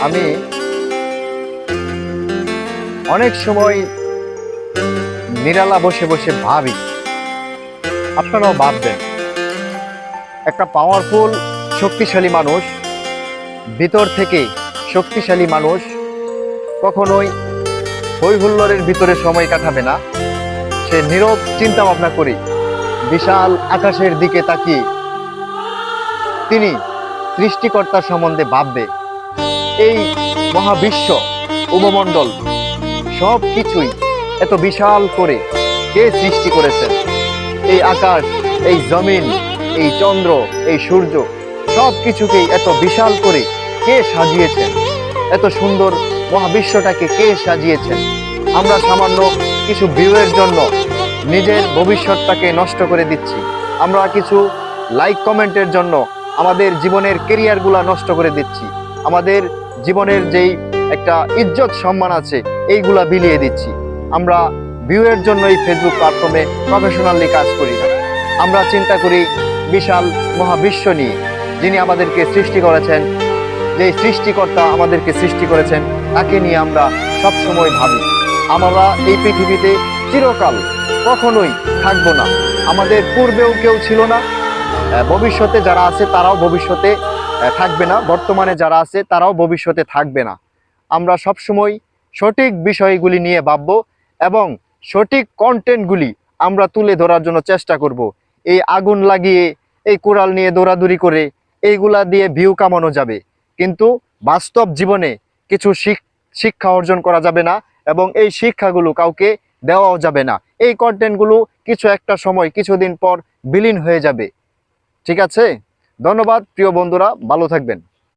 আমি অনেক সময় নিরালা বসে বসে ভাবি, আপনারাও ভাববেন, একটা পাওয়ারফুল শক্তিশালী মানুষ, ভিতর থেকে শক্তিশালী মানুষ কখনোই হই হুল্লোড়ের ভিতরে সময় কাটাবে না। সে নীরব চিন্তা ভাবনা করে বিশাল আকাশের দিকে তাকিয়ে তিনি সৃষ্টিকর্তার সম্বন্ধে ভাববে। এই মহাবিশ্ব, উপমণ্ডল সব কিছুই এত বিশাল করে কে সৃষ্টি করেছেন? এই আকাশ, এই জমিন, এই চন্দ্র, এই সূর্য সব কিছুকেই এত বিশাল করে কে সাজিয়েছেন? এত সুন্দর মহাবিশ্বটাকে কে সাজিয়েছেন? আমরা সামান্য কিছু ভিউয়ের জন্য নিজের ভবিষ্যৎটাকে নষ্ট করে দিচ্ছি। আমরা কিছু লাইক কমেন্টের জন্য আমাদের জীবনের কেরিয়ারগুলা নষ্ট করে দিচ্ছি। আমাদের জীবনের যেই একটা ইজ্জত সম্মান আছে এইগুলা বিলিয়ে দিচ্ছি। আমরা ভিউয়ের জন্য এই ফেসবুক প্ল্যাটফর্মে প্রফেশনালি কাজ করি না। আমরা চিন্তা করি বিশাল মহাবিশ্ব নিয়ে, যিনি আমাদেরকে সৃষ্টি করেছেন, যে সৃষ্টিকর্তা আমাদেরকে সৃষ্টি করেছেন তাকে নিয়ে আমরা সবসময় ভাবি। আমরা এই পৃথিবীতে চিরকাল কখনোই থাকবো না। আমাদের পূর্বেও কেউ ছিল না, ভবিষ্যতে যারা আছে তারাও ভবিষ্যতে থাকবে না, বর্তমানে যারা আছে তারাও ভবিষ্যতে থাকবে না। আমরা সবসময় সঠিক বিষয়গুলি নিয়ে ভাববো এবং সঠিক কন্টেন্টগুলি আমরা তুলে ধরার জন্য চেষ্টা করব। এই আগুন লাগিয়ে, এই কোরাল নিয়ে দৌড়াদৌড়ি করে এইগুলা দিয়ে ভিউ কামানো যাবে, কিন্তু বাস্তব জীবনে কিছু শিক্ষা অর্জন করা যাবে না এবং এই শিক্ষাগুলো কাউকে দেওয়াও যাবে না। এই কন্টেন্টগুলো কিছু একটা সময়, কিছুদিন পর বিলীন হয়ে যাবে। ঠিক আছে? ধন্যবাদ প্রিয় বন্ধুরা, ভালো থাকবেন।